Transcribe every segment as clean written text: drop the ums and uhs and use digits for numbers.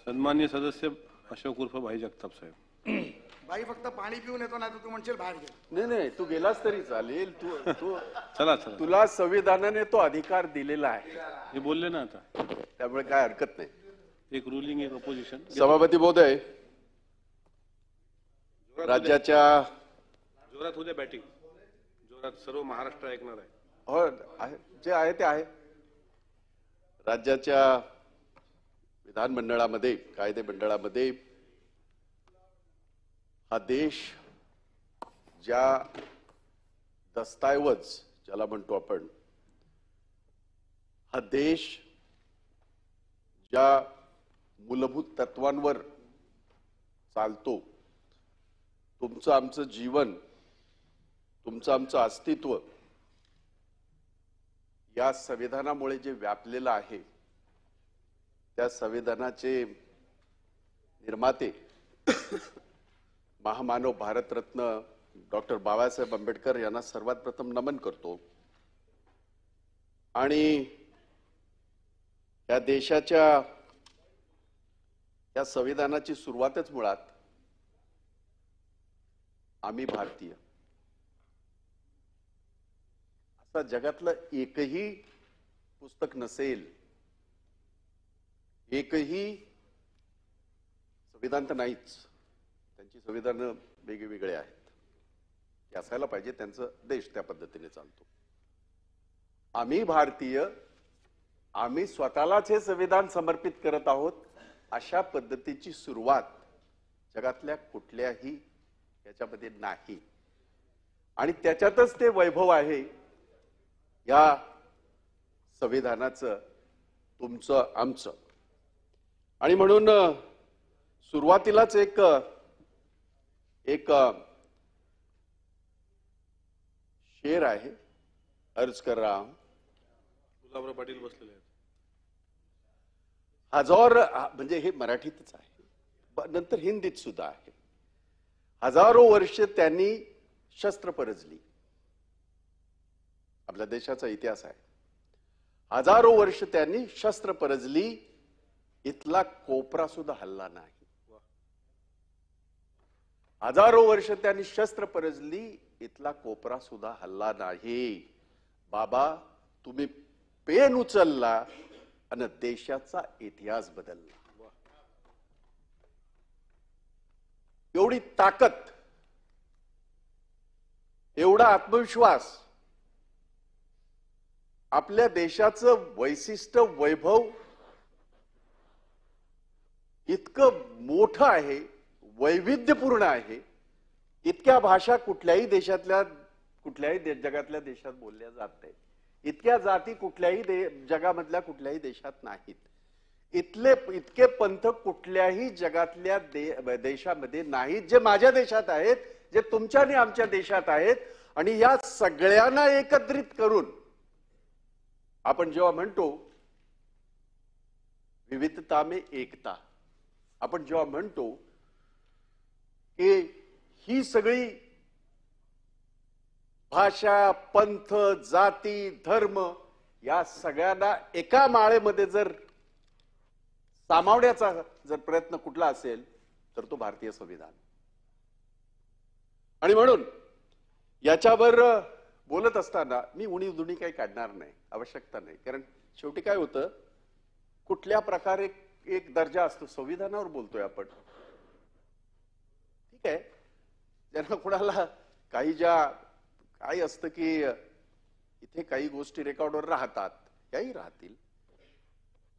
सन्माननीय सदस्य अशोक उर्फ भाई जगताप साहेब. बाई फक्त पाणी पिऊन येतो ना, तर तू म्हणशील बाहेर घे. नाही नाही, तू गेलास तरी चालेल. तू तू चला चला, तुला संविधानाने तो अधिकार दिलेला आहे, हे बोलले ना आता. त्यामुळे काय हरकत नाही. एक रुलिंग, एक अपोजिशन. सभापती महोदय, राज्याच्या जोरात होऊ द्या बॅटिंग, जोरात. सर्व महाराष्ट्र ऐकणार आहे. हो आहे, जे आहे ते आहे. राज्याच्या विधानमंडळामध्ये, कायदे मंडळामध्ये हा देश ज्या दस्तऐवज ज्याला म्हणतो आपण, हा देश ज्या मूलभूत तत्वांवर चालतो, तुमचं आमचं जीवन, तुमचं आमचं अस्तित्व या संविधानामुळे जे व्यापलेलं आहे, त्या संविधानाचे निर्माते महामानव भारतरत्न डॉक्टर बाबासाहेब आंबेडकर यांना सर्वात प्रथम नमन करतो. आणि या देशाच्या या संविधानाची सुरुवातच मुळात आम्ही भारतीय असं जगातलं एकही पुस्तक नसेल, एकही संविधान तर नाहीच, त्यांची संविधान वेगवेगळे आहेत, ते असायला पाहिजे, त्यांचा देश त्या पद्धतीने चालतो. आम्ही भारतीय, आम्ही स्वतःलाच हे संविधान समर्पित करत आहोत, अशा पद्धतीची सुरुवात जगातल्या कुठल्याही याच्यामध्ये नाही. आणि त्याच्यातच ते वैभव आहे या संविधानाचं, तुमचं आमचं. आणि म्हणून सुरुवातीलाच एक शेर आहे, अर्ज कर रहा हूं. गुलाबराव पाटील बसलेले आहेत. हजार, म्हणजे हे मराठीतच आहे, नंतर हिंदीत सुद्धा आहे. हजारो वर्ष त्यांनी शस्त्र परजली, आपल्या देशाचा इतिहास आहे. हजारो वर्ष त्यांनी शस्त्र परजली, इथला कोपरा सुद्धा हल्ला नाही. हजारो वर्ष त्यांनी शस्त्र परजली, इथला कोपरा सुद्धा हल्ला नाही. बाबा, तुम्ही पेन उचलला आणि देशाचा इतिहास बदलला. एवढी ताकद, एवढा आत्मविश्वास, आपल्या देशाचं वैशिष्ट्य, वैभव इतकं मोठं आहे, वैविध्यपूर्ण आहे. इतक्या भाषा कुठल्याही देशातल्या, कुठल्याही जगातल्या देशात बोलल्या जात नाहीत. इतक्या जाती कुठल्याही जगामधल्या कुठल्याही देशात नाहीत. इतके पंथ कुठल्याही जगातल्या देशामध्ये नाहीत, जे माझ्या देशात आहेत, जे तुमच्या आणि आमच्या देशात आहेत. आणि या सगळ्यांना एकत्रित करून आपण जेव्हा म्हणतो विविधता में एकता, आपण जेव्हा म्हणतो की ही सगळी भाषा, पंथ, जाती, धर्म या सगळ्यांना एका माळेमध्ये जर सामावण्याचा जर प्रयत्न कुठला असेल तर तो भारतीय संविधान. आणि म्हणून याच्यावर बोलत असताना मी उणीव दुणी काही काढणार नाही, आवश्यकता नाही. कारण शेवटी काय होतं, कुठल्या प्रकारे एक दर्जा असतो, संविधानावर बोलतोय आपण, ठीक आहे. ज्यांना कुणाला काही असतं की इथे काही गोष्टी रेकॉर्डवर राहतात, याही राहतील.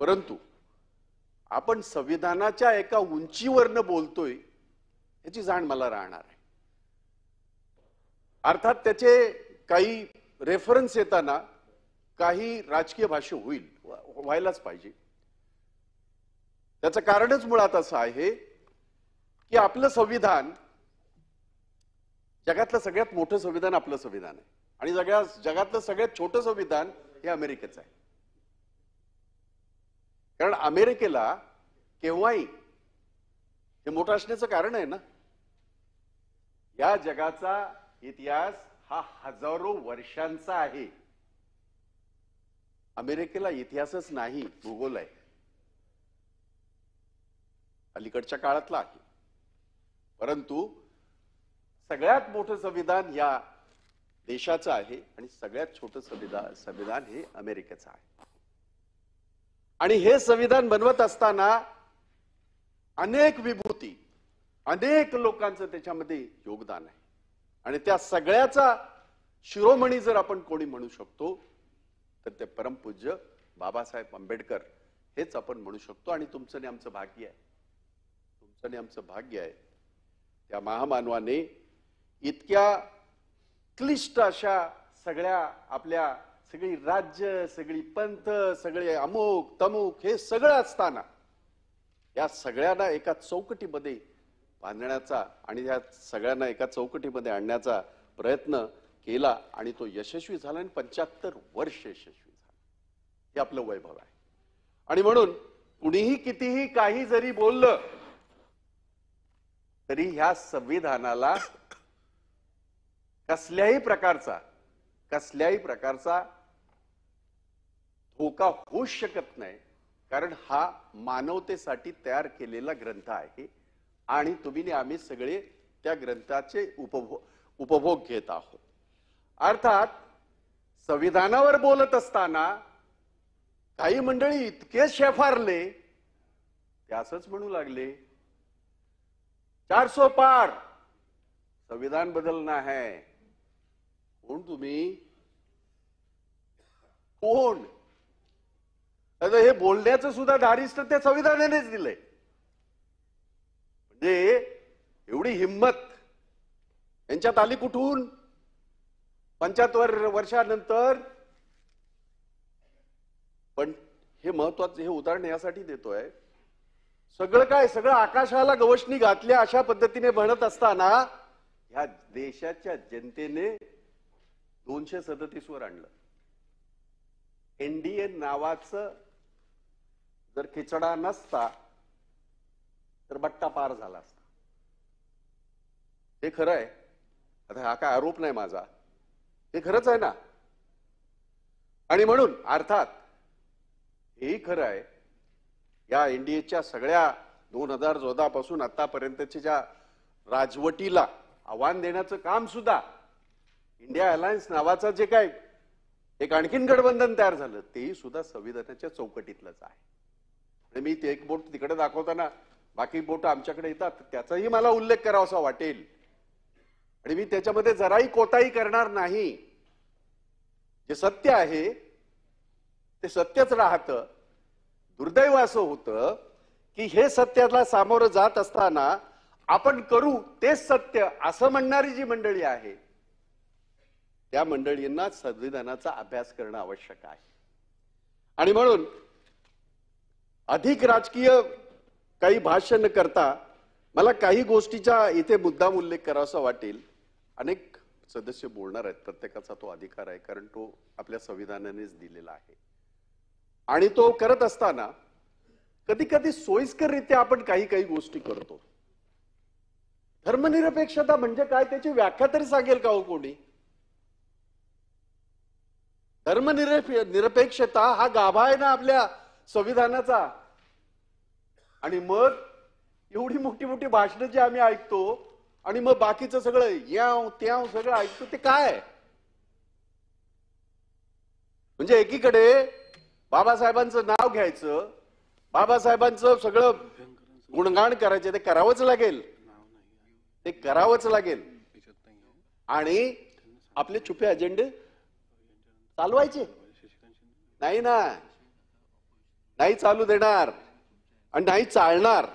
परंतु आपण संविधानाच्या एका उंचीवरनं बोलतोय याची जाण मला राहणार आहे. अर्थात त्याचे काही रेफरन्स येताना काही राजकीय भाष्य व्हायलाच पाहिजे. त्याचं कारणच मुळात असं आहे की आपलं संविधान जगातलं सगळ्यात मोठं संविधान आपलं संविधान आहे, आणि जगातलं सगळ्यात छोटं संविधान हे अमेरिकेचं आहे. कारण अमेरिकेला केव्हाही हे मोठं असण्याचं कारण आहे ना, या जगाचा इतिहास हा हजारो वर्षांचा आहे. अमेरिकेला इतिहासच नाही, भूगोल आहे. अलीकडच्या काळातला आहे. परंतु सगळ्यात मोठं संविधान या देशाचं आहे आणि सगळ्यात छोटं संविधान हे अमेरिकेचं आहे. आणि हे संविधान बनवत असताना अनेक विभूती, अनेक लोकांचं त्याच्यामध्ये योगदान आहे. आणि त्या सगळ्याचा शिरोमणी जर आपण कोणी म्हणू शकतो तर ते परमपूज्य बाबासाहेब आंबेडकर हेच आपण म्हणू शकतो. आणि तुमचं आणि आमचं भाग्य आहे, तुमचं आणि आमचं भाग्य आहे त्या महामानवाने इतक्या क्लिष्ट अशा सगळ्या आपल्या सगळी राज्य, सगळी पंथ, सगळे अमुक तमुक हे सगळं असताना या सगळ्यांना एका चौकटीमध्ये बांधण्याचा आणि या सगळ्यांना एका चौकटीमध्ये आणण्याचा प्रयत्न केला आणि तो यशस्वी झाला आणि 75 वर्ष यशस्वी झाला. हे आपलं वैभव आहे. आणि म्हणून कुणीही कितीही काही जरी बोललं तरी ह्या संविधानाला कसल्याही प्रकारचा धोका होऊ शकत नाही. कारण हा मानवतेसाठी तयार केलेला ग्रंथ आहे आणि तुम्ही आम्ही सगळे त्या ग्रंथाचे उपभोग घेत आहोत. अर्थात संविधानावर बोलत असताना काही मंडळी इतके शेफारले ते असंच म्हणू लागले 400 पार संविधान बदलना है. कोण तुम्ही? कोण? आता हे बोलण्याचं सुद्धा धारिष्ट्य त्या संविधानानेच दिलंय. म्हणजे एवढी हिम्मत यांच्यात आली कुठून? 75 वर्षानंतर. पण हे महत्वाचं हे उदाहरण यासाठी देतोय, सगळं आकाशाला गवसणी घातल्या अशा पद्धतीने म्हणत असताना ह्या देशाच्या जनतेने 237 वर आणलं. एनडीए नावाचं जर खिचडा नसता तर बट्टा पार झाला असता. हे खरं आहे. आता हा काय आरोप नाही माझा, हे खरंच आहे ना. आणि म्हणून अर्थात हेही खरं आहे, या एनडीएच्या सगळ्या 2014 पासून आतापर्यंतच्या ज्या राजवटीला आव्हान देण्याचं काम सुद्धा इंडिया अलायन्स नावाचं जे काय एक आणखीन गठबंधन तयार झालं तेही सुद्धा संविधानाच्या चौकटीतलंच आहे. मी ते एक बोट तिकडे दाखवताना बाकी बोट आमच्याकडे येतात त्याचाही मला उल्लेख करावासा वाटेल आणि मी त्याच्यामध्ये जराही कोताही करणार नाही. जे सत्य आहे ते सत्यच राहतं. दुर्दैव असं होतं की हे सत्याला सामोरं जात असताना आपण करू तेच सत्य असं म्हणणारी जी मंडळी आहे त्या मंडळींना संविधानाचा अभ्यास करणं आवश्यक आहे. आणि म्हणून अधिक राजकीय काही भाष्य न करता मला काही गोष्टीचा इथे मुद्दाम उल्लेख करावासा वाटेल. अनेक सदस्य बोलणार आहेत, प्रत्येकाचा तो अधिकार आहे, कारण तो आपल्या संविधानानेच दिलेला आहे. आणि तो करत असताना कधी कधी सोयीस्कररित्या आपण काही काही गोष्टी करतो. धर्मनिरपेक्षता म्हणजे काय त्याची व्याख्या तरी सांगेल का हो कोणी? धर्मनिरपेक्षता हा गाभा आहे ना आपल्या संविधानाचा. आणि मग एवढी मोठी मोठी भाषणं जी आम्ही ऐकतो आणि मग बाकीचं सगळं याव त्याव सगळं ऐकतो ते काय? म्हणजे एकीकडे बाबासाहेबांचं नाव घ्यायचं, बाबासाहेबांचं सगळं गुणगान करायचे, ते करावंच लागेल, ते करावंच लागेल. आणि आपले छुपे अजेंडे चालवायचे नाही ना, नाही चालू देणार आणि नाही चालणार.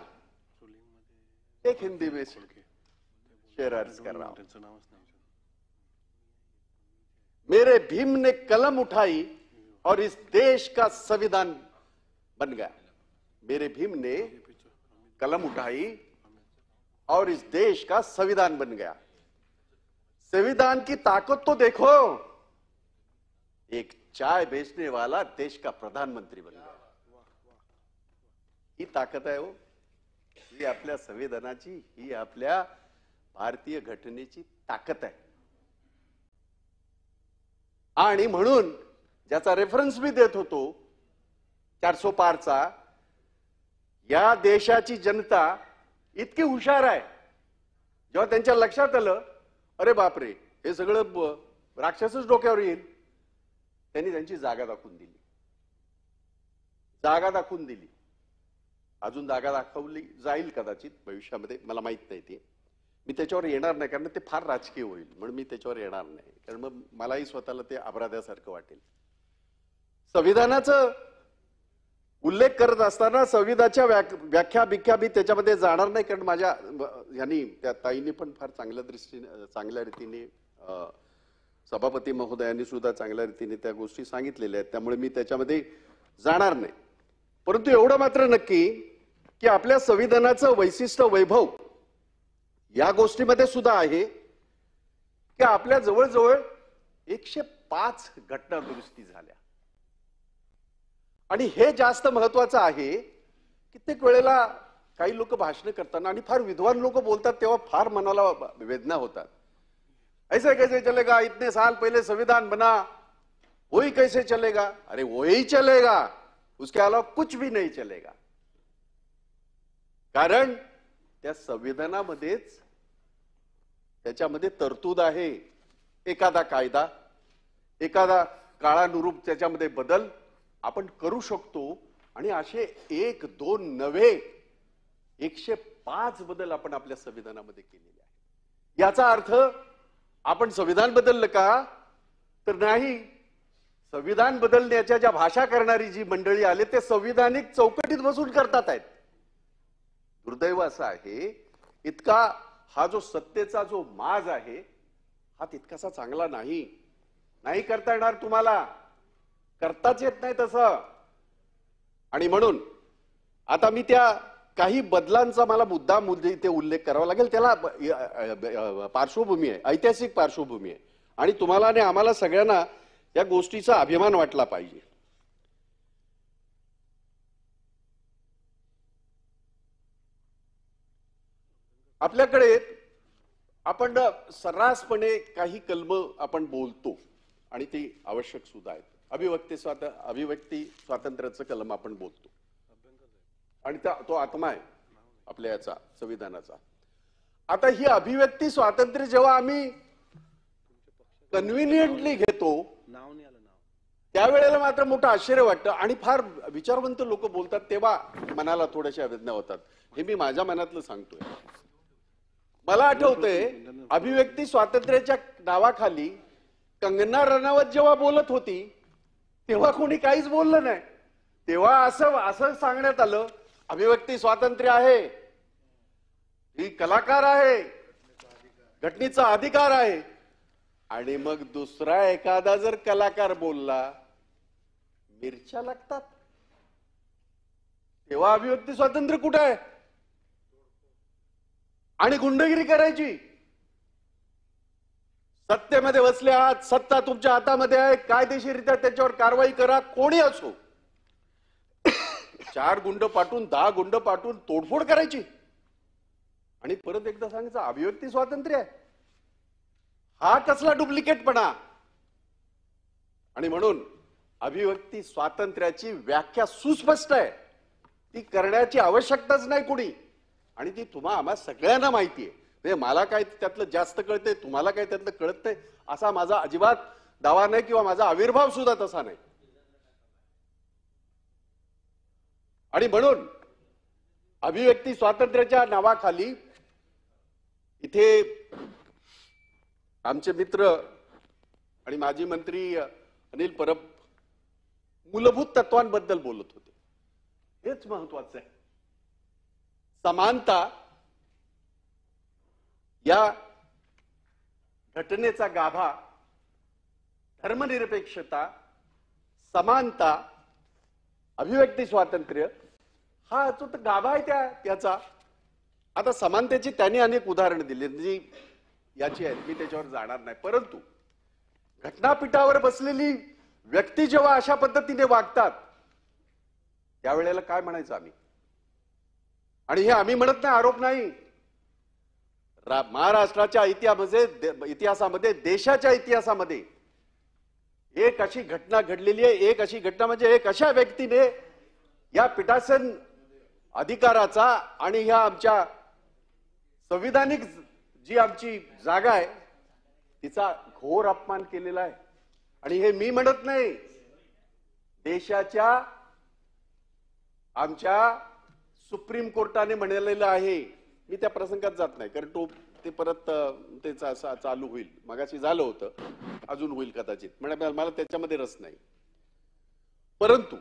एक हिंदी में शेर अर्ज कर रहा हूं. मेरे भीम ने कलम उठाई और इस देश का संविधान बन गया. मेरे भीम ने कलम उठाई और इस देश का संविधान बन गया. संविधान की ताकत तो देखो, एक चाय बेचने वाला देश का प्रधानमंत्री बन गया. ही ताकद आहे हो, ही आपल्या संविधानाची, ही आपल्या भारतीय घटनेची ताकद आहे. आणि म्हणून ज्याचा रेफरन्स मी देत होतो 400 पारचा, या देशाची जनता इतकी हुशार आहे, जेव्हा त्यांच्या लक्षात आलं अरे बापरे हे सगळं राक्षसच डोक्यावर येईल, त्यांनी त्यांची जागा दाखवून दिली. जागा दाखवून दिली. अजून जागा दाखवली जाईल कदाचित भविष्यामध्ये, मला माहित नाही ते. मी त्याच्यावर येणार नाही कारण ते फार राजकीय होईल, म्हणून मी त्याच्यावर येणार नाही. कारण मग मलाही स्वतःला ते अपराध्यासारखं वाटेल. संविधानाचं उल्लेख करत असताना संविधानाच्या व्याख्या बिख्या मी त्याच्यामध्ये जाणार नाही, कारण माझ्या यांनी त्या ताईंनी पण फार चांगल्या रीतीने सभापती महोदयांनी सुद्धा चांगल्या रीतीने त्या गोष्टी सांगितलेल्या आहेत, त्यामुळे मी त्याच्यामध्ये जाणार नाही. परंतु एवढं मात्र नक्की की आपल्या संविधानाचं वैशिष्ट्य वैभव या गोष्टीमध्ये सुद्धा आहे की आपल्या जवळजवळ 105 घटना दुरुस्ती झाल्या. आणि हे जास्त महत्वाचं आहे. कित्येक वेळेला काही लोक भाषण करताना आणि फार विद्वान लोक बोलतात तेव्हा फार मनाला वेदना होतात. ऐसे कैसे चलेगा, इतने साल पहले संविधान बना, वही कैसे चलेगा. अरे वही चलेगा, उसके अलावा कुछ भी नहीं चलेगा. कारण त्या संविधानामध्येच त्याच्यामध्ये तरतूद आहे. एखादा कायदा, एखादा काळानुरूप त्याच्यामध्ये बदल आपण करू शकतो. आणि असे 1, 2 नव्हे 105 बदल आपण आपल्या संविधानामध्ये केलेले आहे. याचा अर्थ आपण संविधान बदललं का, तर नाही. संविधान बदलण्याच्या ज्या भाषा करणारी जी मंडळी आले ते संविधानिक चौकटीत बसून करतात आहेत. दुर्दैव असं आहे, इतका हा जो सत्तेचा जो माज आहे हा तितकासा चांगला नाही करता येणार तुम्हाला, करताच येत नाही तसं. आणि म्हणून आता मी त्या काही बदलांचा मला मुद्दाम इथे उल्लेख करावा लागेल. त्याला पार्श्वभूमी आहे, ऐतिहासिक पार्श्वभूमी आहे. आणि तुम्हाला आणि आम्हाला सगळ्यांना या गोष्टीचा अभिमान वाटला पाहिजे. आपल्याकडे आपण सर्रासपणे काही कलम आपण बोलतो आणि ती आवश्यक सुद्धा आहेत. अभिव्यक्ती स्वातंत्र्याचं कलम आपण बोलतो आणि तो आत्मा आहे आपल्या याचा संविधानाचा. आता ही अभिव्यक्ती स्वातंत्र्य जेव्हा आम्ही कन्व्हिनियंटली घेतो त्यावेळेला मात्र मोठं आश्चर्य वाटतं आणि फार विचारवंत लोक बोलतात तेव्हा मनाला थोड्याशा वेदना होतात. हे मी माझ्या मनातलं सांगतोय. मला आठवतंय अभिव्यक्ती स्वातंत्र्याच्या नावाखाली कंगना रनौत जेव्हा बोलत होती तेव्हा कोणी काहीच बोललं नाही. तेव्हा असं सांगण्यात आलं अभिव्यक्ती स्वातंत्र्य आहे, ही कलाकार आहे, घटनेचा अधिकार आहे. आणि मग दुसरा एखादा जर कलाकार बोलला मिरच्या लागतात. तेव्हा अभिव्यक्ती स्वातंत्र्य कुठं आहे. आणि गुंडगिरी करायची. सत्तेमध्ये बसले आहात, सत्ता तुमच्या हातामध्ये आहे, कायदेशीररित्या त्याच्यावर कारवाई करा, कोणी असो. 4 गुंड पाठवून 10 गुंड पाठवून तोडफोड करायची आणि परत एकदा सांगायचं अभिव्यक्ती स्वातंत्र्य आहे. हा कसला डुप्लिकेटपणा. आणि म्हणून अभिव्यक्ती स्वातंत्र्याची व्याख्या सुस्पष्ट आहे. ती करण्याची आवश्यकताच नाही कुणी. आणि ती आम्हा सगळ्यांना माहिती आहे. म्हणजे मला काय त्यातलं जास्त कळतंय, तुम्हाला काय त्यातलं कळत नाही असा माझा अजिबात दावा नाही किंवा माझा आविर्भाव सुद्धा तसा नाही. आणि म्हणून अभिव्यक्ती स्वातंत्र्याच्या नावाखाली इथे आमचे मित्र आणि माजी मंत्री अनिल परब मूलभूत तत्वांबद्दल बोलत होते. हेच महत्वाचं आहे. समानता या घटनेचा गाभा, धर्मनिरपेक्षता, समानता, अभिव्यक्ती स्वातंत्र्य हा जो गाभा आहे त्याचा. आता समानतेची त्यांनी अनेक उदाहरणं दिली जी याची आहेत, मी त्याच्यावर जाणार नाही. परंतु घटनापीठावर बसलेली व्यक्ती जेव्हा अशा पद्धतीने वागतात त्यावेळेला काय म्हणायचं आम्ही. आणि हे आम्ही म्हणत नाही, आरोप नाही. महाराष्ट्राच्या इतिहासामध्ये देशाच्या इतिहासामध्ये एक अशी घटना घडलेली आहे. एक अशी घटना म्हणजे एक अशा व्यक्तीने या पीठासन अधिकाराचा आणि ह्या आमच्या संविधानिक जी आमची जागा आहे तिचा घोर अपमान केलेला आहे. आणि हे मी म्हणत नाही, देशाच्या आमच्या सुप्रीम कोर्टाने म्हणलेलं आहे. मी त्या प्रसंगात जात नाही कारण ते परत ते चालू होईल. मगाशी झालं होतं, अजून होईल कदाचित, म्हणजे मला त्याच्यामध्ये रस नाही. परंतु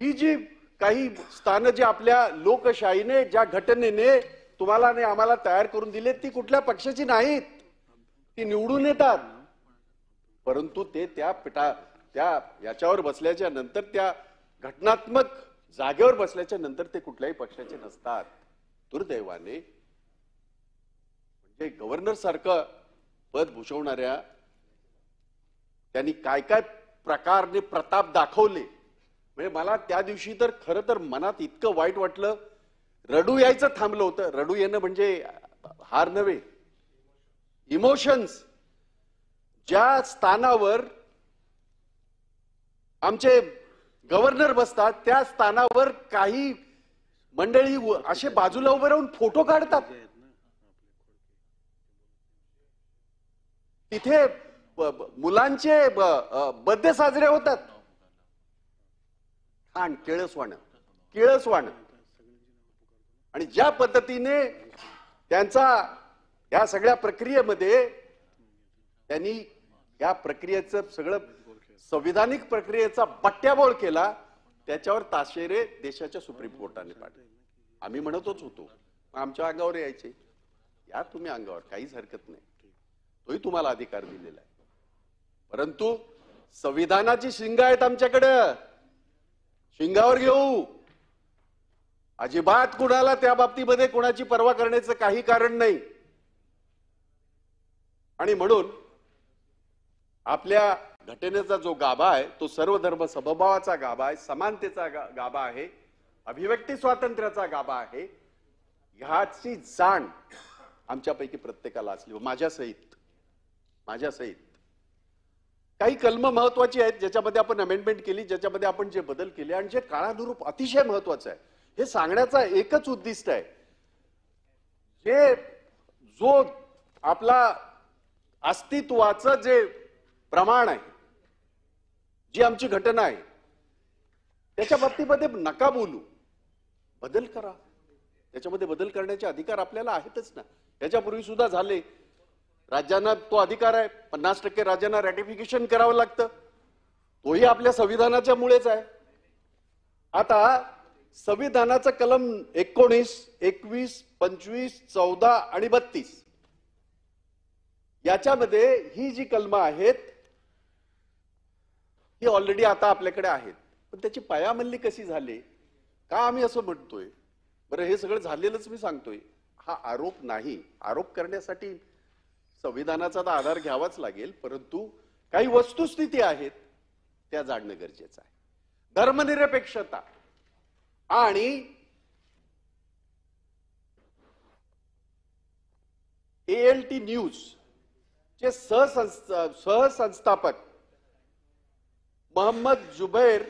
ही जी काही स्थानं जी आपल्या लोकशाहीने, ज्या घटनेने तुम्हाला आणि आम्हाला तयार करून दिले, ती कुठल्या पक्षाची नाहीत. ती निवडून येतात, परंतु ते त्या याच्यावर बसल्याच्या नंतर, त्या घटनात्मक जागेवर बसल्याच्या नंतर ते कुठल्याही पक्षाचे नसतात. दुर्दैवाने म्हणजे गव्हर्नर सारखं पद भूषवणाऱ्या त्यांनी काय काय प्रकारने प्रताप दाखवले. म्हणजे मला त्या दिवशी तर खरं तर मनात इतकं वाईट वाटलं, रडू यायचं थांबलं होतं. रडू येणं म्हणजे हार नव्हे, इमोशन्स. ज्या स्थानावर आमचे गव्हर्नर बसतात त्या स्थानावर काही मंडळी असे बाजूला उभे राहून फोटो काढतात. तिथे मुलांचे बर्थडे साजरे होतात. छान केळसवाणं. आणि ज्या पद्धतीने त्यांचा या सगळ्या प्रक्रियेमध्ये त्यांनी या प्रक्रियेचं सगळं संविधानिक प्रक्रियेचा बट्ट्याबोळ केला, त्याच्यावर ताशेरे देशाच्या सुप्रीम कोर्टाने पाडले. आम्ही म्हणतच होतो, आमच्या अंगावर यायचे, या तुम्ही अंगावर, काहीच हरकत नाही, तोही तुम्हाला अधिकार दिलेला आहे. परंतु संविधानाची शिंग आहेत आमच्याकडं, शिंगावर घेऊ. अजिबात कुणाला त्या बाबतीमध्ये कुणाची पर्वा करण्याचं काही कारण नाही. आणि म्हणून आपल्या घटनेचा जो गाभा आहे तो सर्वधर्म समभावाचा गाभा आहे, समानतेचा गाभा आहे, अभिव्यक्ती स्वातंत्र्याचा गाभा आहे. ह्याची जाण आमच्यापैकी प्रत्येकाला असली, माझ्यासहित. काही कलम महत्वाची आहेत ज्याच्यामध्ये आपण अमेंडमेंट केली, ज्याच्यामध्ये आपण जे बदल केले आणि जे काळानुरूप अतिशय महत्वाचं आहे. हे सांगण्याचा एकच उद्दिष्ट आहे, जो आपला अस्तित्वाचं जे प्रमाण आहे, जी आमची घटना आहे, त्याच्या बाबतीमध्ये नका बोलू, बदल करा. त्याच्यामध्ये बदल करण्याचे अधिकार आपल्याला आहेतच ना. याच्यापूर्वी सुद्धा झाले. राज्यांना तो अधिकार आहे, 50% राज्यांना रॅटिफिकेशन करावं लागतं, तोही आपल्या संविधानाच्या मुळेच आहे. आता संविधानाचा कलम 19, 21, 25, 14 आणि 32 याच्यामध्ये ही जी कलम आहेत ही ऑलरेडी आता आपल्याकडे आहेत. पण त्याची पायामल्ली कशी झाली, का आम्ही असं म्हणतोय? बरं, हे सगळं झालेलंच मी सांगतोय. हा आरोप नाही. आरोप करण्यासाठी संविधानाचा तर आधार घ्यावाच लागेल, परंतु काही वस्तुस्थिती आहेत त्या जाणणं गरजेचं आहे. धर्मनिरपेक्षता आणि ALT न्यूज चे सहसंस्थापक मोहम्मद जुबैर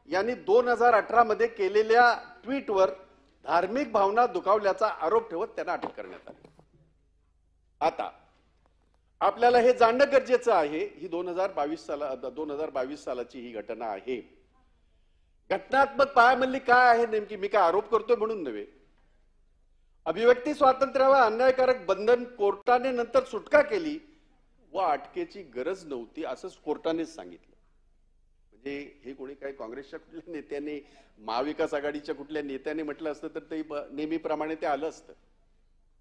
यांनी 2018 मध्ये केलेल्या ट्विटवर धार्मिक भावना दुखावल्याचा आरोप ठेवत त्यांना अटक करण्यात आली. आता आपल्याला हे जाणणं गरजेचं आहे, ही 2022 सालाची ही घटना आहे. घटनात्मक पायामल्ली काय आहे नेमकी? मी काय आरोप करतोय म्हणून नव्हे. अभिव्यक्ती स्वातंत्र्यावर अन्यायकारक बंधन कोर्टाने नंतर सुटका केली व अटकेची गरज नव्हती असं कोर्टानेच सांगितलं. म्हणजे हे कोणी काही काँग्रेसच्या कुठल्या नेत्याने, महाविकास आघाडीच्या कुठल्या नेत्याने म्हटलं असतं तर ते नेहमीप्रमाणे ते आलं असतं.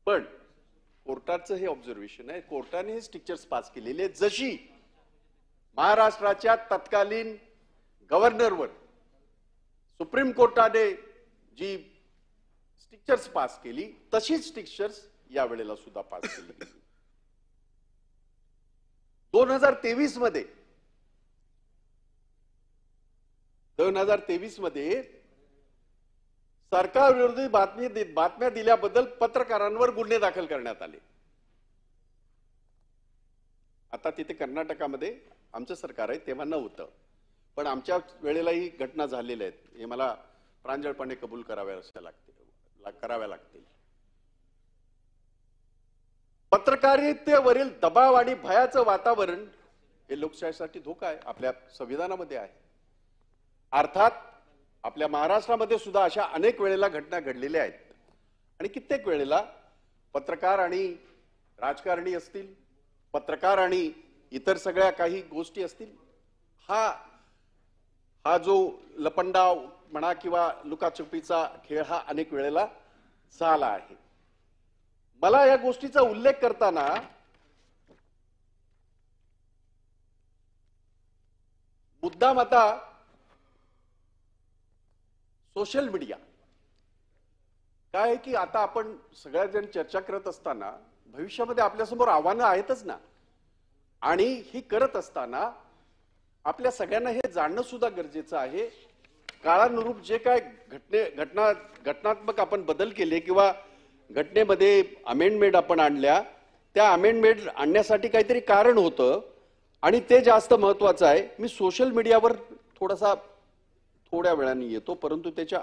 पण कोर्टाचं हे ऑब्झर्वेशन आहे, कोर्टाने हे स्ट्रिक्चर्स पास केलेले. जशी महाराष्ट्राच्या तत्कालीन गव्हर्नरवर सुप्रीम कोर्टाने जी स्ट्रिक्चर्स पास केली तशीच स्ट्रिक्चर्स यावेळेला सुद्धा पास केली. 2023 मध्ये सरकार विरोधी बातम्या दिल्याबद्दल पत्रकारांवर गुन्हे दाखल करण्यात आले. आता तिथे कर्नाटकामध्ये आमचं सरकार आहे, तेव्हा नव्हतं, पण आमच्या वेळेला ही घटना झालेल्या आहेत. हे मला प्रांजळपणे कबूल कराव्या लागतील. पत्रकारितेवरील दबाव आणि भयाचं वातावरण हे लोकशाहीसाठी धोका आहे, आपल्या संविधानामध्ये आहे. अर्थात आपल्या महाराष्ट्रामध्ये सुद्धा अशा अनेक वेळेला घटना घडलेल्या आहेत आणि कित्येक वेळेला पत्रकार आणि राजकारणी असतील, पत्रकार आणि इतर सगळ्या काही गोष्टी असतील, हा जो लपंडाव म्हणा किंवा लुकाछुपीचा खेळ हा अनेक वेळेला झाला आहे. मला या गोष्टीचा उल्लेख करताना मुद्दाम आता सोशल मीडिया काय आहे की आता आपण सगळ्या जण चर्चा करत असताना भविष्यामध्ये आपल्यासमोर आव्हानं आहेतच ना, आणि ही करत असताना आपल्या सगळ्यांना हे जाणणं सुद्धा गरजेचं आहे. काळानुरूप जे काय घटनात्मक आपण बदल केले किंवा घटनेमध्ये अमेंडमेंट आपण आणल्या, त्या अमेंडमेंट आणण्यासाठी काहीतरी कारण होतं आणि ते जास्त महत्वाचं आहे. मी सोशल मीडियावर थोड्या वेळाने येतो, परंतु त्याच्या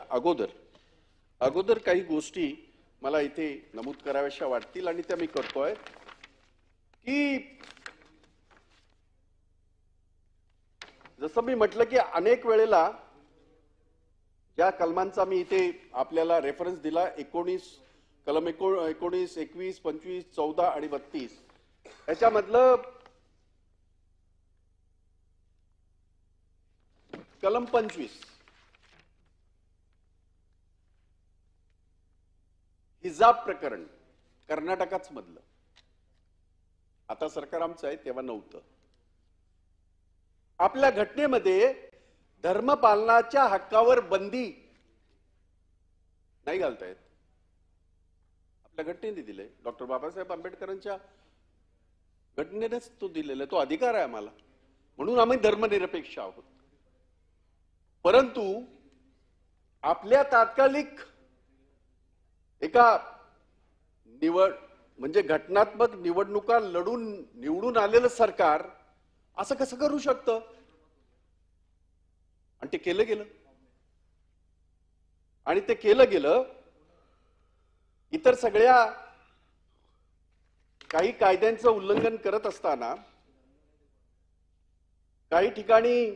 अगोदर काही गोष्टी मला इथे नमूद कराव्याशा वाटतील आणि त्या मी करतोय की जसं मी म्हटलं की अनेक वेळेला ज्या कलमांचा मी इथे आपल्याला रेफरन्स दिला, कलम 19, 21, 25, 14 आणि 32, याच्यामधलं कलम 25 हिजाब प्रकरण कर्नाटकाच मधलं, आता सरकार आमचं आहे तेव्हा नव्हतं. आपल्या घटनेमध्ये धर्मपालनाच्या हक्कावर बंदी नाही घालता येत. आपल्या घटनेने दिले, डॉक्टर बाबासाहेब आंबेडकरांच्या घटनेनेच तो दिलेला, तो अधिकार आहे आम्हाला, म्हणून आम्ही धर्मनिरपेक्ष आहोत. परंतु आपल्या तात्कालिक एका म्हणजे घटनात्मक निवडणुका लढून निवडून आलेलं सरकार असं कसं करू शकतं? आणि ते केलं गेलं. इतर सगळ्या काही कायद्यांचं उल्लंघन करत असताना काही ठिकाणी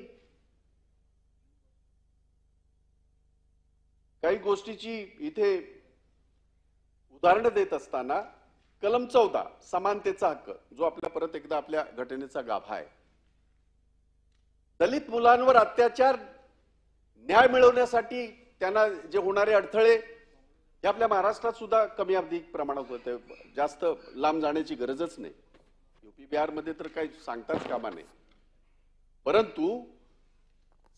काही गोष्टीची इथे उदाहरणं देत असताना कलम 14 समानतेचा हक्क, जो आपल्या परत एकदा आपल्या घटनेचा गाभा आहे. दलित मुलांवर अत्याचार न्याय मिळवण्यासाठी त्यांना जे होणारे अडथळे हे आपल्या महाराष्ट्रात सुद्धा कमी अधिक प्रमाणात होते, जास्त लांब जाण्याची गरजच नाही. यूपी बिहार मध्ये तर काही सांगताच कामा नाही. परंतु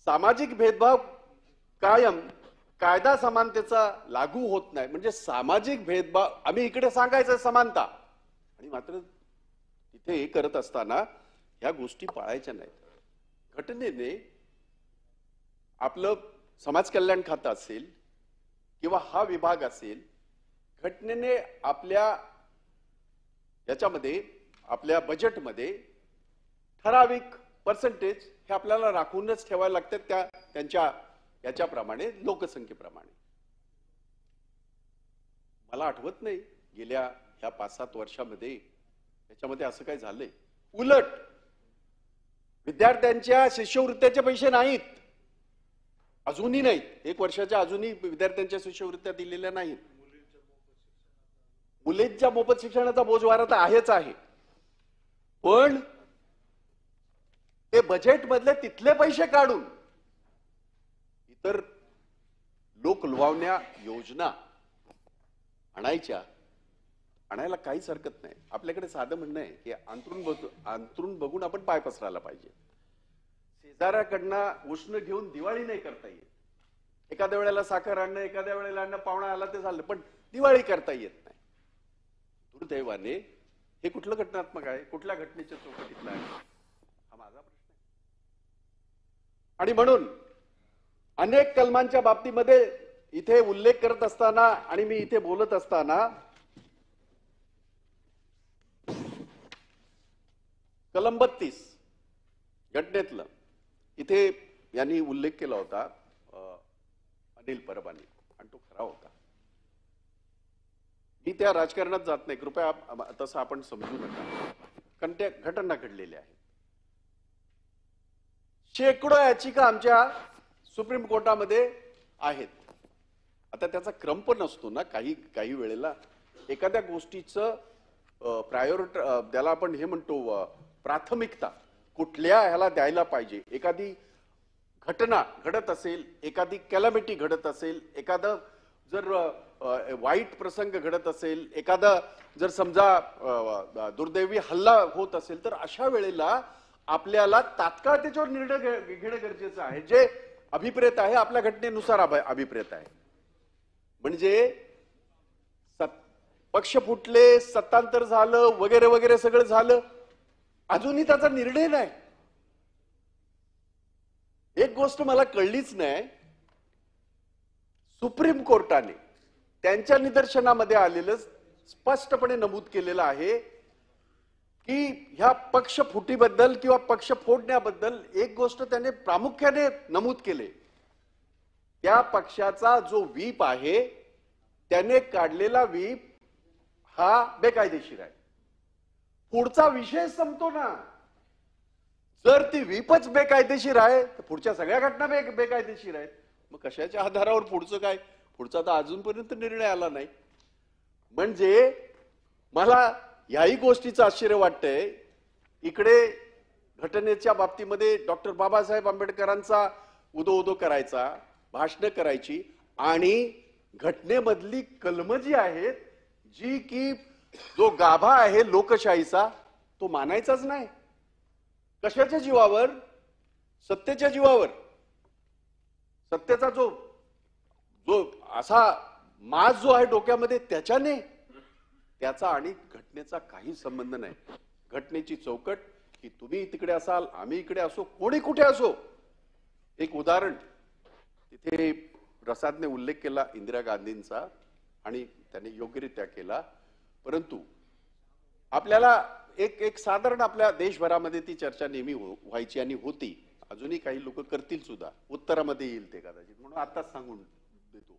सामाजिक भेदभाव कायम, कायदा समानतेचा लागू होत नाही. म्हणजे सामाजिक भेदभाव आम्ही इकडे सांगायचं समानता, आणि मात्र तिथे करत असताना ह्या गोष्टी पाळायच्या नाहीत. घटनेने आपलं समाज कल्याण खातं असेल किंवा हा विभाग असेल, घटनेने आपल्या याच्यामध्ये आपल्या बजेटमध्ये ठराविक पर्सेंटेज हे आपल्याला राखूनच ठेवायला लागतात त्यांच्या याच्याप्रमाणे, लोकसंख्येप्रमाणे. मला आठवत नाही गेल्या ह्या 5-7 वर्षामध्ये याच्यामध्ये असं काय झालंय. उलट विद्यार्थ्यांच्या शिष्यवृत्त्याचे पैसे नाहीत, अजूनही नाहीत. 1 वर्षाच्या अजूनही विद्यार्थ्यांच्या शिष्यवृत्त्या दिलेल्या नाहीत. मुलींच्या मोफत शिक्षणाचा बोजवारा तर आहेच आहे, पण ते बजेट मधले तिथले पैसे काढून इतर लोक लुभावण्या योजना आणायला काहीच हरकत नाही. आपल्याकडे साधं म्हणणं आहे की अंतरून बघून आपण पाय पसरायला पाहिजे. शेजाऱ्याकडनं उष्ण घेऊन दिवाळी नाही करता येत. एखाद्या वेळेला साखर आणणं, एखाद्या वेळेला आणणं, पाहुणा आला ते झालं, पण दिवाळी करता येत नाही. दुर्दैवाने हे कुठलं घटनात्मक आहे, कुठल्या घटनेच्या चौकटीतलं आहे, हा माझा प्रश्न आहे. आणि म्हणून अनेक कलमांच्या बाबतीमध्ये इथे उल्लेख करत असताना आणि मी इथे बोलत असताना कलम 32 घटनेतलं इथे यांनी उल्लेख केला होता. अनिल परबांनी, आणि तो खरा होता. मी त्या राजकारणात जात नाही, कृपया तसं आपण समजू नका, कारण त्या घटना घडलेल्या आहेत. शेकडो याचिका आमच्या सुप्रीम कोर्टामध्ये आहेत. आता त्याचा क्रम पण असतो ना, काही वेळेला एखाद्या गोष्टीचं प्रायोरिटी, त्याला आपण हे म्हणतो प्राथमिकता कुठल्या ह्याला द्यायला पाहिजे. एखादी घटना घडत असेल, एखादी कॅलॅमिटी घडत असेल, एखादं जर वाईट प्रसंग घडत असेल, एखादा जर समजा दुर्दैवी हल्ला होत असेल, तर अशा वेळेला आपल्याला तात्काळ त्याच्यावर निर्णय घेणं गरजेचं आहे. जे अभिप्रेत आहे आपल्या घटनेनुसार अभिप्रेत आहे. म्हणजे पक्ष फुटले, सत्तांतर झालं, वगैरे वगैरे सगळं झालं, अजूनही त्याचा निर्णय नाही. एक गोष्ट मला कळलीच नाही, सुप्रीम कोर्टाने त्यांच्या निदर्शनामध्ये आलेलं स्पष्टपणे नमूद केलेलं आहे की ह्या पक्ष फुटीबद्दल किंवा पक्ष फोडण्याबद्दल एक गोष्ट त्याने प्रामुख्याने नमूद केले, त्या पक्षाचा जो व्हीप आहे त्याने काढलेला व्हीप हा बेकायदेशीर आहे. पुढचा विषय संपतो ना. जर ती व्हीपच बेकायदेशीर आहे तर पुढच्या सगळ्या घटना बेकायदेशीर आहेत. मग कशाच्या आधारावर पुढचं काय? पुढचा तर अजूनपर्यंत निर्णय आला नाही. म्हणजे मला याही गोष्टीचं आश्चर्य वाटतंय, इकडे घटनेच्या बाबतीमध्ये डॉक्टर बाबासाहेब आंबेडकरांचा उदो करायचा, भाषणं करायची, आणि घटनेमधली कलमं जी आहेत, जी की जो गाभा आहे लोकशाहीचा, तो मानायचाच नाही. कशाच्या जीवावर? सत्तेच्या जीवावर. सत्तेचा जो असा माज जो आहे डोक्यामध्ये, त्याच्याने त्याचा आणि घटनेचा काही संबंध नाही. घटनेची चौकट की तुम्ही तिकडे असाल, आम्ही इकडे असो, कोणी कुठे असो. एक उदाहरण तिथे प्रसादने उल्लेख केला इंदिरा गांधींचा, आणि त्याने योग्यरित्या केला. परंतु आपल्याला एक साधारण आपल्या देशभरामध्ये ती चर्चा नेहमी व्हायची आणि होती, अजूनही काही लोक करतील सुद्धा, उत्तरामध्ये येईल ते कदाचित, म्हणून आताच सांगून देतो.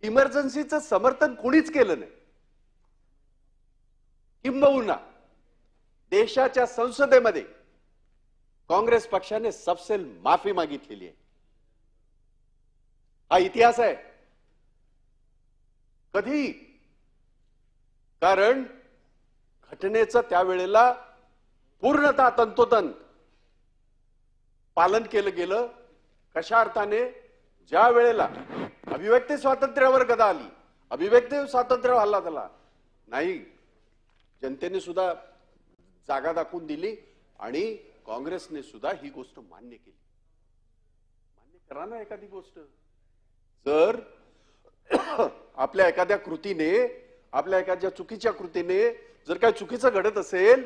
इमर्जन्सीचं समर्थन कोणीच केलं नाही. किंबहुना देशाच्या संसदेमध्ये काँग्रेस पक्षाने सपशेल माफी मागितलेली आहे. हा इतिहास आहे. कधी? कारण घटनेचं त्यावेळेला पूर्णतः तंतोतंत पालन केलं गेलं. कशा अर्थाने? ज्या वेळेला अभिव्यक्ती स्वातंत्र्यावर गदा आली, अभिव्यक्ती स्वातंत्र्यावर हल्ला झाला नाही, जनतेने सुद्धा जागा दाखवून दिली आणि काँग्रेसने सुद्धा ही गोष्ट मान्य केली. मान्य करा ना एखादी गोष्ट. जर आपल्या एखाद्या कृतीने, आपल्या एखाद्या चुकीच्या कृतीने जर काही चुकीचं घडत असेल,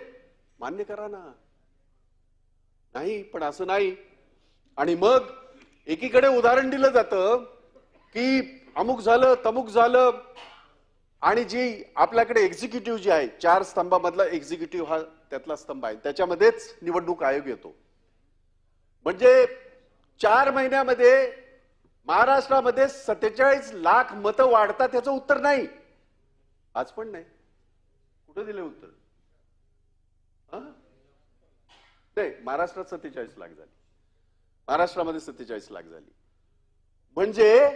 मान्य करा ना. नाही, पण असं नाही. आणि मग एकीकडे उदाहरण दिलं जातं की अमुक झालं, तमुक झालं, आणि जी आपल्याकडे एक्झिक्युटिव्ह जी आहे, 4 स्तंभामधला एक्झिक्युटिव्ह हा त्यातला स्तंभ आहे, त्याच्यामध्येच निवडणूक आयोग येतो. म्हणजे 4 महिन्यामध्ये महाराष्ट्रामध्ये 47 लाख मतं वाढतात, त्याचं उत्तर नाही. आज पण नाही. कुठं दिलं उत्तर? नाही, महाराष्ट्रात 47 लाख झाली, महाराष्ट्रामध्ये 47 लाख झाली. म्हणजे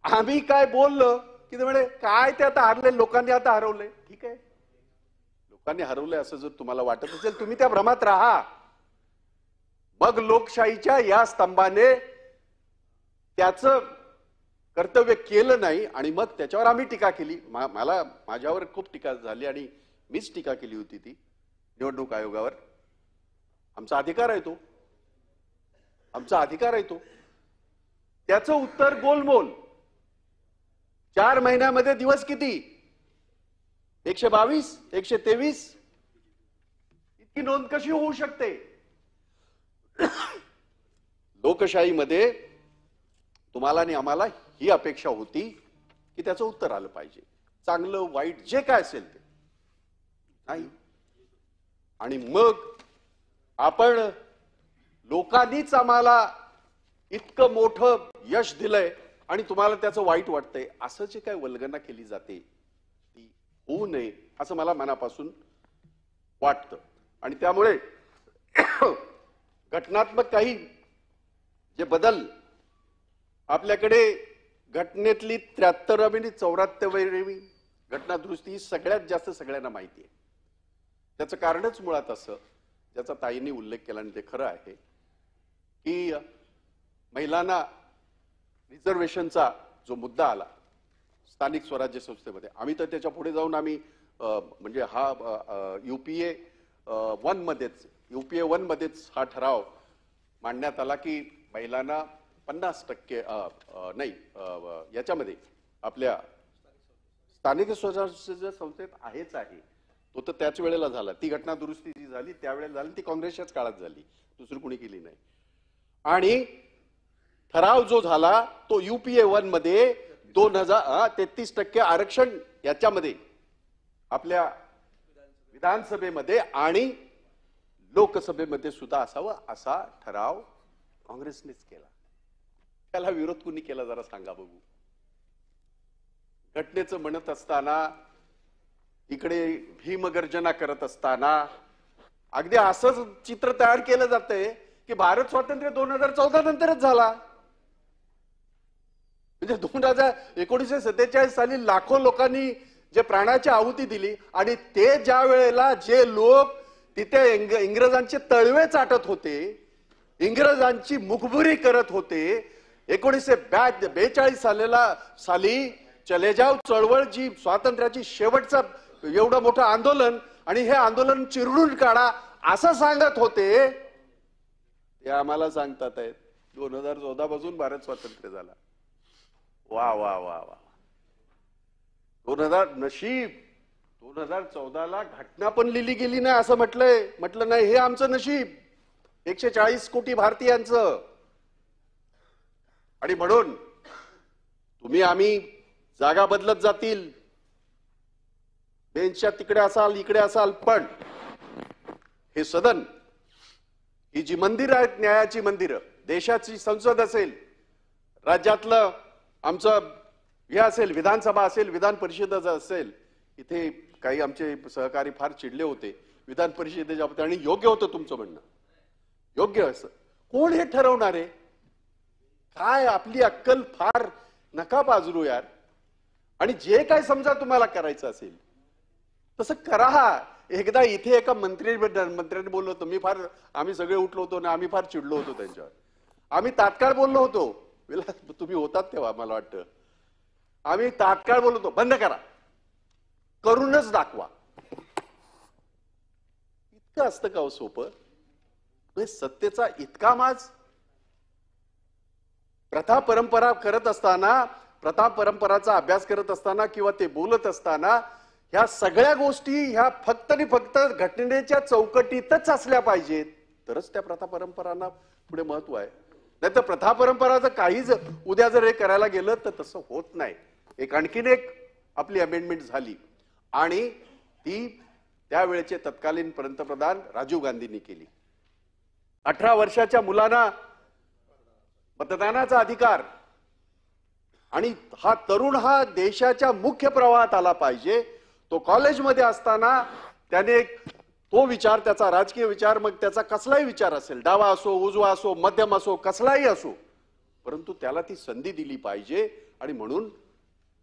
आम्ही काय बोललो की ते म्हणे काय ते आता हरले, लोकांनी आता हरवलंय. ठीक आहे, लोकांनी हरवलंय असं जर तुम्हाला वाटत असेल, तुम्ही त्या भ्रमात राहा. मग लोकशाहीच्या या स्तंभाने त्याचं कर्तव्य केलं नाही आणि मग त्याच्यावर आम्ही टीका केली. माझ्यावर खूप टीका झाली आणि मीच टीका केली होती ती निवडणूक आयोगावर. आमचा अधिकार आहे तो, आमचा अधिकार आहे तो. त्याचं उत्तर गोलमोल. 4 महिन्यामध्ये दिवस किती? 122, 123. इतकी नोंद कशी होऊ शकते? लोकशाहीमध्ये तुम्हाला आणि आम्हाला ही अपेक्षा होती की त्याचं उत्तर आलं पाहिजे, चांगलं वाईट जे काय असेल ते. नाही. आणि मग आपण लोकांनीच आम्हाला इतकं मोठं यश दिलंय आणि तुम्हाला त्याचं वाईट वाटतंय, असं जे काय वल्गना केली जाते ती होऊ नये असं मला मनापासून वाटतं. आणि त्यामुळे घटनात्मक काही जे बदल आपल्याकडे घटनेतली 73वी आणि 74वी घटना दुरुस्ती ही सगळ्यात जास्त सगळ्यांना माहिती आहे. त्याचं कारणच मुळात असं, ज्याचा ताईंनी उल्लेख केला आणि ते खरं आहे, की महिलांना रिझर्वेशनचा जो मुद्दा आला स्थानिक स्वराज्य संस्थेमध्ये, आम्ही तर त्याच्या पुढे जाऊन आम्ही म्हणजे हा UPA 1 मध्येच हा ठराव मांडण्यात आला की महिलांना 50% नाही याच्यामध्ये आपल्या स्थानिक स्वराज्य संस्थेत आहेच आहे. तो तर त्याच वेळेला झाला. ती घटना दुरुस्ती जी झाली त्यावेळेला झाली, ती काँग्रेसच्याच काळात झाली, दुसरी कोणी केली नाही. आणि ठराव जो झाला तो UPA 1 मध्ये 33% आरक्षण याच्यामध्ये आपल्या विधानसभेमध्ये आणि लोकसभेमध्ये सुद्धा असावं असा ठराव काँग्रेसनेच केला. त्याला विरोध कुणी केला जरा सांगा बघू. घटनेचं म्हणत असताना, इकडे भीमगर्जना करत असताना अगदी असंच चित्र तयार केलं जातंय की भारत स्वातंत्र्य 2014 नंतरच झाला. म्हणजे 1947 साली लाखो लोकांनी जे प्राणाची आहुती दिली आणि ते ज्या वेळेला जे लोक तिथे इंग्रजांचे तळवे चाटत होते, इंग्रजांची मुखबुरी करत होते, 1942 साली चले जाव चळवळ जी स्वातंत्र्याची शेवटचं एवढं मोठं आंदोलन आणि हे आंदोलन चिरडून काढा असं सांगत होते, ते आम्हाला सांगतात आहेत 2014 पासून भारत स्वातंत्र्य झाला. वा वा वा वा. 2014ला घटना पण लिहिली गेली नाही असं म्हटलं नाही. हे आमचं नशीब 140 कोटी भारतीयांचं. आणि म्हणून आम्ही जागा बदलत जातील, बेंचच्या तिकडे असाल इकडे असाल, पण हे सदन, ही जी मंदिरं आहेत, न्यायाची मंदिरं, देशाची संसद असेल, राज्यातलं आमचं हे असेल, विधानसभा असेल, विधान परिषद असेल, इथे काही आमचे सहकारी फार चिडले होते विधान परिषदेच्या बाबतीत आणि योग्य होतं तुमचं म्हणणं, योग्य. असं कोण हे ठरवणार आहे? काय आपली अक्कल फार नका पाजरू यार. आणि जे काय समजा तुम्हाला करायचं असेल तसं करा. एकदा इथे एका मंत्र्याने बोललो होतो, आम्ही सगळे उठलो होतो आणि आम्ही फार चिडलो होतो त्यांच्यावर. आम्ही तात्काळ बोललो होतो, तुम्ही होतात तेव्हा मला वाटतं, आम्ही तात्काळ बोललो होतो बंद करा, करूनच दाखवा. इतकं असतं का हो सोपं? सत्तेचा इतका माज, प्रथा परंपरा करत असताना, प्रथा परंपराचा अभ्यास करत असताना किंवा ते बोलत असताना ह्या सगळ्या गोष्टी ह्या फक्त आणि फक्त घटनेच्या चौकटीतच असल्या पाहिजेत, तरच त्या प्रथा परंपरांना पुढे महत्व आहे. नाही तर प्रथा परंपराचं काहीच उद्या जर हे करायला गेलं तर तसं होत नाही. आणखीन एक आपली अमेंडमेंट झाली आणि ती त्यावेळेचे तत्कालीन पंतप्रधान राजीव गांधींनी केली. 18 वर्षाच्या मुलांना मतदानाचा अधिकार, आणि हा तरुण हा देशाच्या मुख्य प्रवाहात आला पाहिजे. तो कॉलेजमध्ये असताना त्याने तो विचार, त्याचा राजकीय विचार, मग त्याचा कसलाही विचार असेल, डावा असो, उजवा असो, मध्यम असो, कसलाही असो, परंतु त्याला ती संधी दिली पाहिजे. आणि म्हणून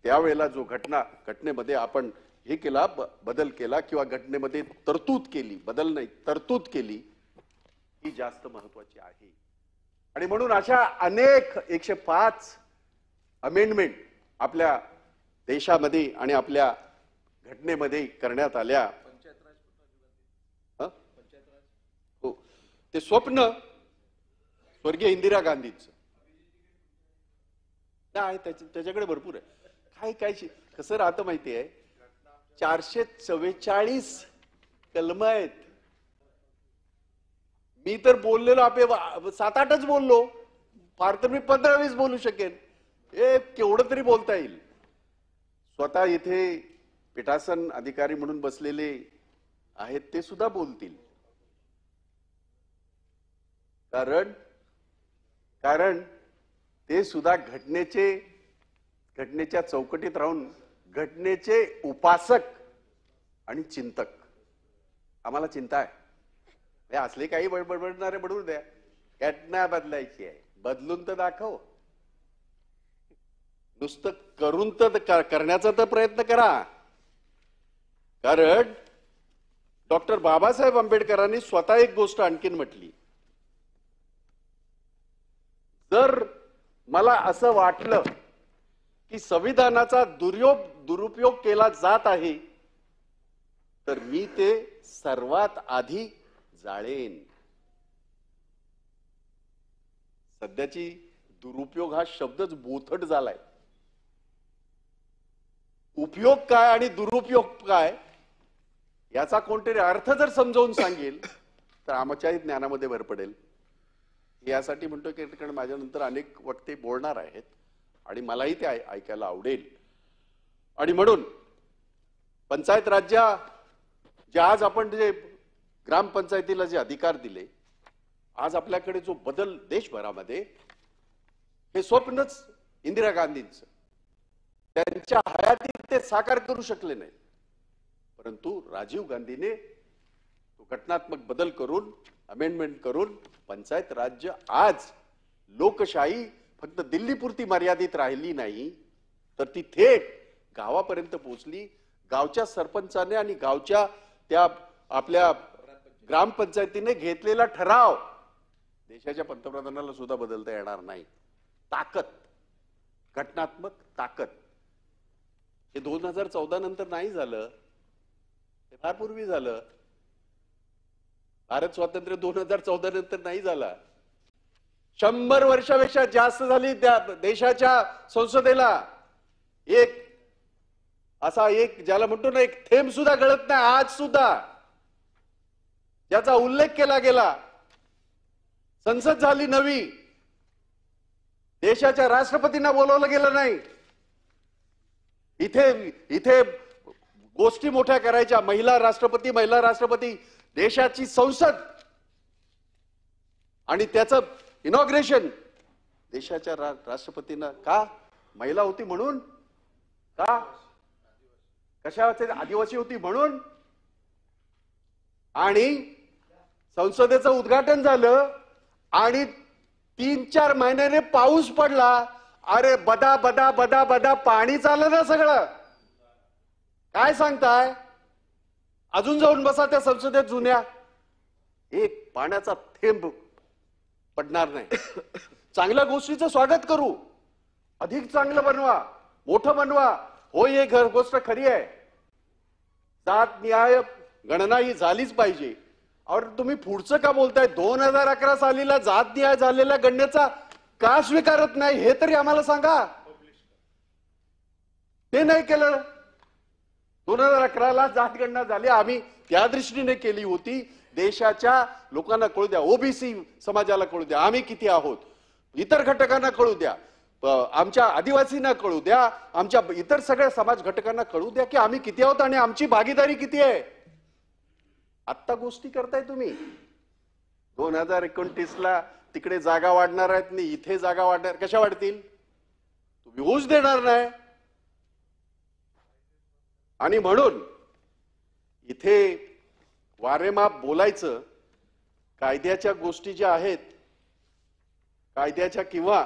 त्यावेळेला जो घटनेमध्ये आपण हे केला, बदल केला किंवा घटनेमध्ये तरतूद केली, बदल नाही तरतूद केली, ही जास्त महत्वाची आहे. आणि म्हणून अशा अनेक 105 अमेंडमेंट आपल्या देशामध्ये आणि आपल्या घटनेमध्ये करण्यात आल्या. हो, ते स्वप्न स्वर्गीय इंदिरा गांधींचं आहे, त्याच्याकडे भरपूर आहे. काय कसं राहतं माहितीये, 444 कलम आहेत. मी तर बोललेलो आपले 7-8च बोललो, फार तर मी 15-20 बोलू शकेन. हे केवढं तरी बोलता येईल. स्वतः इथे पीठासन अधिकारी म्हणून बसलेले आहेत ते सुद्धा बोलतील, कारण कारण ते सुद्धा घटनेच्या चौकटीत राहून घटनेचे उपासक आणि चिंतक. आम्हाला चिंता आहे. हे असले काही बडबडणारे बडवू द्या. घटना बदलायची आहे, बदलून तर दाखव. नुसतं करून तर करण्याचा तर प्रयत्न करा. कारण डॉक्टर बाबासाहेब आंबेडकरांनी स्वतः एक गोष्ट आणखीन म्हटली, जर मला असं वाटलं की संविधानाचा दुरुपयोग केला जात आहे तर मी ते सर्वात आधी जाळेन. सध्याची दुरुपयोग हा शब्दच बोथट झालाय. उपयोग काय आणि दुरुपयोग काय याचा कोणतरी अर्थ जर समजावून सांगेल तर आमच्याही ज्ञानामध्ये भर पडेल. यासाठी म्हणतो की कारण माझ्यानंतर अनेक वक्ते बोलणार आहेत आणि मलाही ते ऐकायला आवडेल. आणि म्हणून पंचायत राज्य जे आज आपण जे ग्रामपंचायतीला जे अधिकार दिले, आज आपल्याकडे जो बदल देशभरामध्ये, हे स्वप्नच इंदिरा गांधींचं, त्यांच्या हयातीत ते साकार करू शकले नाही. परंतु राजीव गांधीने तो घटनात्मक बदल करून, अमेंडमेंट करून पंचायत राज्य आज लोकशाही फक्त दिल्लीपुरती मर्यादित राहिली नाही तर ती थेट गावापर्यंत पोहोचली. गावच्या सरपंचाने आणि गावच्या त्या आपल्या ग्रामपंचायतीने घेतलेला ठराव देशाच्या पंतप्रधानाला सुद्धा बदलता येणार नाही. ताकद, घटनात्मक ताकद. हे 2014 नंतर नाही झालं, हे फार पूर्वी झालं. भारत स्वातंत्र्य 2014 नंतर नाही झाला. 100 वर्षापेक्षा जास्त झाली त्या देशाच्या संसदेला. एक असा एक ज्याला म्हणतो ना, एक थेंब सुद्धा गळत नाही आज सुद्धा, ज्याचा उल्लेख केला गेला. संसद झाली नवी, देशाच्या राष्ट्रपतींना बोलवलं गेलं नाही. इथे गोष्टी मोठ्या करायच्या, महिला राष्ट्रपती, देशाची संसद आणि त्याचं इनॉग्रेशन देशाच्या राष्ट्रपतींना. का? महिला होती म्हणून? का? कशाचे? आदिवासी होती म्हणून. आणि संसदेचं उद्घाटन झालं आणि 3-4 महिन्याने पाऊस पडला. अरे बदा बदा बदा बदा पाणी चाललं ना सगळं. काय सांगताय? अजून जाऊन बसा त्या संसदेत जुन्या, एक पाण्याचा थेंब पडणार नाही. चांगल्या गोष्टीचं स्वागत करू, अधिक चांगलं बनवा, मोठं बनवा. हो, ही गोष्ट खरी आहे. जात न्याय गणना ही झालीच पाहिजे. और तुम्ही पुढचं का बोलताय? 2011 सालीला जात न्याय झालेल्या गणनेचा का स्वीकारत नाही हे तरी आम्हाला सांगा. ते नाही केलं. 2011ला जात गणना झाली, आम्ही त्या दृष्टीने केली होती. देशाच्या लोकांना कळू द्या, ओबीसी समाजाला कळू द्या आम्ही किती आहोत, इतर घटकांना कळू द्या, आमच्या आदिवासींना कळू द्या, आमच्या इतर सगळ्या समाज घटकांना कळू द्या की आम्ही किती आहोत आणि आमची भागीदारी किती आहे. आत्ता गोष्टी करताय तुम्ही. 2029ला तिकडे जागा वाढणार आहेत नाही, इथे जागा वाढणार. कशा वाढतील? तुम्ही होऊच देणार नाही. आणि म्हणून इथे वारेमाप बोलायचं. कायद्याच्या गोष्टी ज्या आहेत, कायद्याच्या किंवा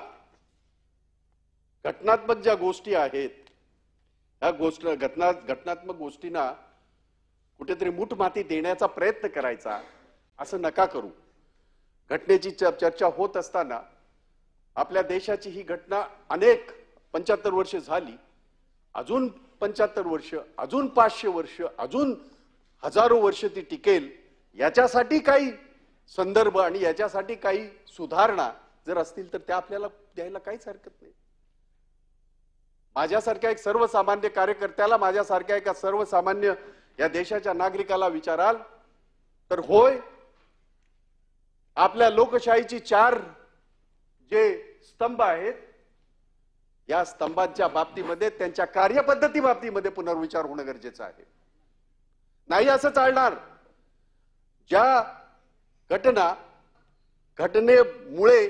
घटनात्मक ज्या गोष्टी आहेत, ह्या घटनात्मक गोष्टींना कुठेतरी मूठमाती देण्याचा प्रयत्न करायचा, असं नका करू. घटनेची चर्चा होत असताना आपल्या देशाची ही घटना अनेक 75 वर्ष झाली, अजून 75 वर्ष, अजून 500 वर्ष, अजून हजारो वर्ष ती टिकेल. याच्यासाठी काही संदर्भ आणि याच्यासाठी काही सुधारणा जर असतील तर त्या आपल्याला द्यायला काहीच हरकत नाही. माझ्यासारख्या एक सर्वसामान्य कार्यकर्त्याला, माझ्यासारख्या एका सर्वसामान्य या देशाच्या नागरिकाला विचाराल तर होय, आपल्या लोकशाहीची 4 जे स्तंभ आहेत, या स्तंभांच्या बाबतीमध्ये, त्यांच्या कार्यपद्धती बाबतीमध्ये पुनर्विचार होणं गरजेचं आहे. नाही असं चालणार. ज्या घटनेमुळे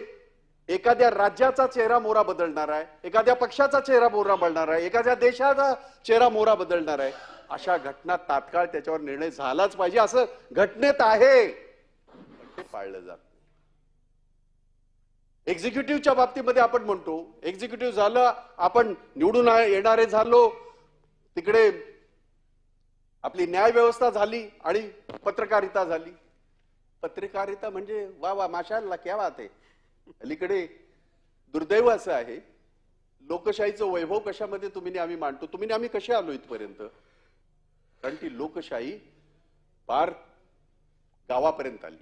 एखाद्या राज्याचा चेहरा मोहरा बदलणार आहे, एखाद्या पक्षाचा चेहरा मोहरा बदलणार आहे, एखाद्या देशाचा चेहरा मोहरा बदलणार आहे. अशा घटना तात्काळ त्याच्यावर निर्णय झालाच पाहिजे, असं घटनेत आहे, पण ते पाळलं जात नाही. एक्झिक्युटिव्हच्या बाबतीमध्ये आपण म्हणतो एक्झिक्युटिव्ह झालं, आपण निवडून येणारे झालो, तिकडे आपली न्याय व्यवस्था झाली आणि पत्रकारिता झाली. पत्रकारिता म्हणजे वा वा माशाल्लाह क्या बात आहे. अलीकडे दुर्दैव असं आहे, लोकशाहीचं वैभव कशामध्ये तुम्ही आम्ही मांडतो, तुम्ही आम्ही कसे आलो इथपर्यंत, कारण ती लोकशाही फार गावापर्यंत आली.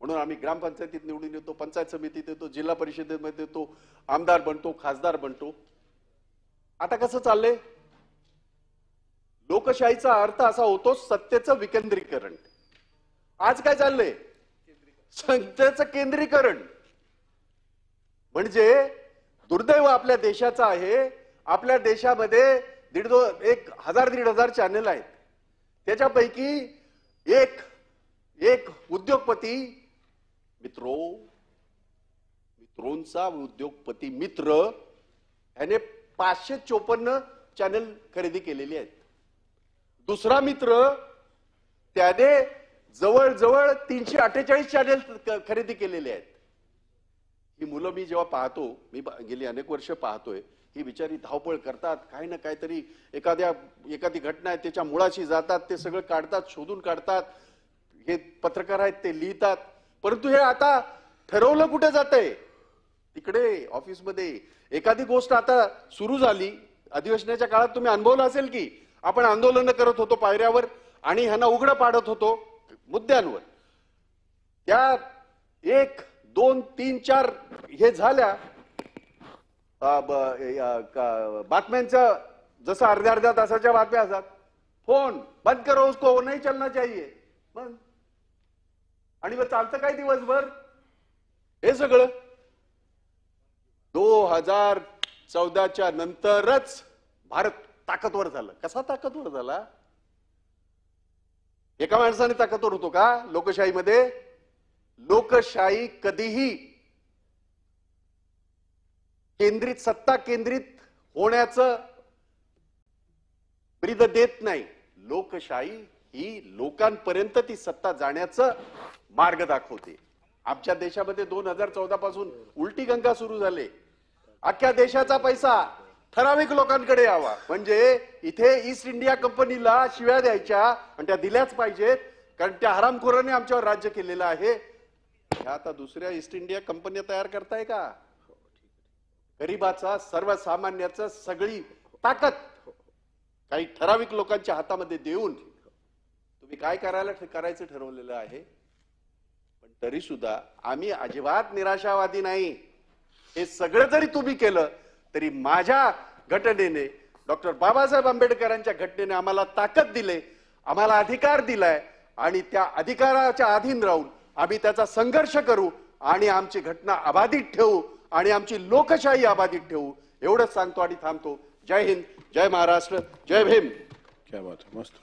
म्हणून आम्ही ग्रामपंचायतीत निवडून येतो, पंचायत समितीत येतो, जिल्हा परिषदेमध्ये येतो, आमदार बनतो, खासदार बनतो. आता कसं चाललंय, लोकशाहीचा अर्थ असा होतो सत्तेचं विकेंद्रीकरण. आज काय चाललंय, सत्तेचं केंद्रीकरण. म्हणजे दुर्दैव आपल्या देशाचं आहे, आपल्या देशामध्ये 1,000-1,500 चॅनल आहेत. त्याच्यापैकी एक उद्योगपती मित्रोंचा उद्योगपती मित्र याने 554 चॅनल खरेदी केलेली आहेत. दुसरा मित्र त्याने जवळजवळ 348 चॅनल खरेदी केलेले आहेत. ही मुलं मी जेव्हा पाहतो, मी गेली अनेक वर्ष पाहतोय, ही बिचारी धावपळ करतात, काही ना काहीतरी एखादी घटना आहे त्याच्या मुळाशी जातात, ते सगळं काढतात, शोधून काढतात. हे पत्रकार आहेत ते लिहितात, परंतु हे आता ठरवलं कुठे जातंय, तिकडे ऑफिसमध्ये. एखादी गोष्ट आता सुरू झाली, अधिवेशनाच्या काळात तुम्ही अनुभवलं असेल की आपण आंदोलन करत होतो पायऱ्यावर आणि ह्यांना उघडं पाडत होतो मुद्द्यांवर. त्या 1, 2, 3, 4 हे झाल्या बातम्यांच्या, जसं अर्ध्या तासाच्या बातम्या असतात, फोन बंद करो उसको, नाही चलना चाहिए, बंद. आणि मग चालतं काय दिवसभर हे सगळं. 2014च्या नंतरच भारत ताकदवर झालं. कसा ताकदवर झाला, एका माणसाने ताकदवर होतो का लोकशाहीमध्ये? लोकशाही कधीही सत्ता केंद्रित होण्याचं ब्रीद देत नाही. लोकशाही ही लोकांपर्यंत ती सत्ता जाण्याचं मार्ग दाखवते. आमच्या देशामध्ये 2014 पासून उलटी गंगा सुरू झाली. अख्ख्या देशाचा पैसा ठराविक लोकांकडे यावा, म्हणजे इथे ईस्ट इंडिया कंपनीला शिव्या द्यायच्या आणि त्या दिल्याच पाहिजेत, कारण त्या हरामखोराने आमच्यावर राज्य केलेलं आहे. ह्या आता दुसऱ्या ईस्ट इंडिया कंपन्या तयार करताय का? गरीबाचा, सर्वसामान्याचा सगळी ताकद काही ठराविक लोकांच्या हातामध्ये देऊन तुम्ही काय करायचं ठरवलेलं आहे. पण तरी सुद्धा आम्ही अजिबात निराशावादी नाही. हे सगळं जरी तुम्ही केलं तरी माझ्या घटनेने, डॉक्टर बाबासाहेब आंबेडकरांच्या घटनेने आम्हाला ताकद दिले, आम्हाला अधिकार दिलाय आणि त्या अधिकाराच्या अधीन राहून आम्ही त्याचा संघर्ष करू आणि आमची घटना अबाधित ठेवू आणि आमची लोकशाही अबाधित ठेवू. एवढंच सांगतो आणि थांबतो. जय हिंद, जय महाराष्ट्र, जय भीम. क्या बात है, मस्त.